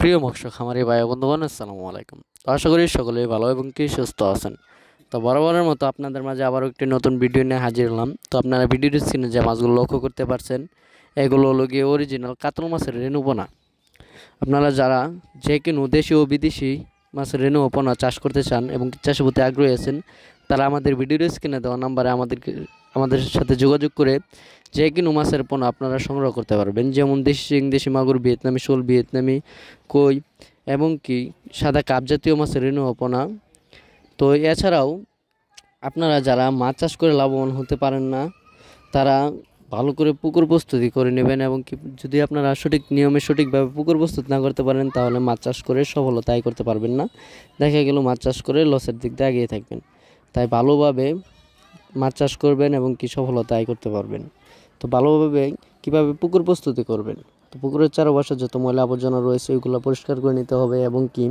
প্রিয় মৎস্য খামারি ভাই বন্ধুগণ, আসসালামু আলাইকুম। তো আশা করি সকলেই ভালো এবং কি সুস্থ আছেন। তো বরাবরের মতো আপনাদের মাঝে আবারও একটি নতুন ভিডিও নিয়ে হাজির হলাম। তো আপনারা ভিডিওর স্ক্রিনে যে মাছগুলো লক্ষ্য করতে পারছেন, এগুলো হলো গিয়ে অরিজিনাল কাতল মাছের রেণুপোনা। আপনারা যারা যে কোনো দেশি ও বিদেশি মাছের রেণুপোনা চাষ করতে চান এবং চাষের প্রতি আগ্রহী আছেন, তারা আমাদের ভিডিওর স্ক্রিনে দেওয়া নাম্বারে আমাদের সাথে যোগাযোগ করে যে কোনো মাছের পোনা আপনারা সংগ্রহ করতে পারবেন। যেমন দেশি শিং, দেশি মাগুর, ভিয়েতনামি শোল, ভিয়েতনামি কই এবং কি সাদা কাপ জাতীয় মাছের রেণুপোনা। তো এছাড়াও আপনারা যারা মাছ চাষ করে লাভবান হতে পারেন না, তারা ভালো করে পুকুর প্রস্তুতি করে নেবেন এবং কি যদি আপনারা সঠিক নিয়মে সঠিকভাবে পুকুর প্রস্তুত না করতে পারেন, তাহলে মাছ চাষ করে সফলতাই করতে পারবেন না। দেখা গেল মাছ চাষ করে লসের দিক দিয়ে এগিয়ে থাকবেন। তাই ভালোভাবে মাছ চাষ করবেন এবং কি সফলতা আয় করতে পারবেন। তো ভালোভাবে কীভাবে পুকুর প্রস্তুতি করবেন, তো পুকুরের চারপাশে যত ময়লা আবর্জনা রয়েছে ওইগুলো পরিষ্কার করে নিতে হবে এবং কি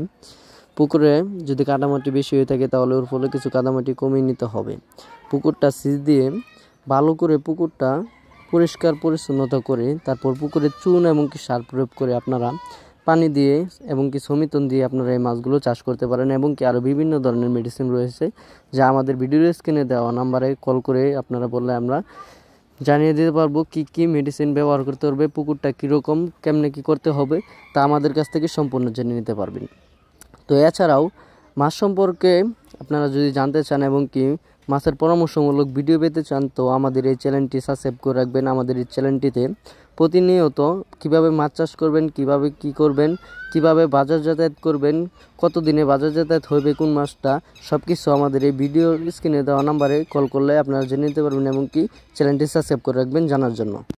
পুকুরে যদি কাদামাটি বেশি হয়ে থাকে তাহলে ওর ফলে কিছু কাদামাটি কমিয়ে নিতে হবে। পুকুরটা সিজ দিয়ে ভালো করে পুকুরটা পরিষ্কার পরিচ্ছন্নতা করে তারপর পুকুরে চুন এবং কি সার প্রয়োগ করে আপনারা পানি দিয়ে এবং কি সমিতন দিয়ে আপনারা এই মাছগুলো চাষ করতে পারেন। এবং কি আরও বিভিন্ন ধরনের মেডিসিন রয়েছে যা আমাদের ভিডিওর স্ক্রিনে দেওয়া নাম্বারে কল করে আপনারা বললে আমরা জানিয়ে দিতে পারবো কি কি মেডিসিন ব্যবহার করতে হবে, পুকুরটা কীরকম কেমনে কি করতে হবে তা আমাদের কাছ থেকে সম্পূর্ণ জেনে নিতে পারবেন। তো এছাড়াও মাছ সম্পর্কে আপনারা যদি জানতে চান এবং কি মাছের পরামর্শমূলক ভিডিও পেতে চান, তো আমাদের এই চ্যানেলটি সাবস্ক্রাইব করে রাখবেন। আমাদের এই চ্যানেলটিতে প্রতিনিয়ত কিভাবে মাছ চাষ করবেন, কিভাবে কি করবেন, কিভাবে বাজার যাতায়াত করবেন, কত দিনে বাজার যাতায়াত হবে, কোন মাছটা, সব কিছু আমাদের এই ভিডিওর স্ক্রিনে দেওয়া নাম্বারে কল করলে আপনারা জেনে নিতে পারবেন এবং কি চ্যানেলটি সাবস্ক্রাইব করে রাখবেন জানার জন্য।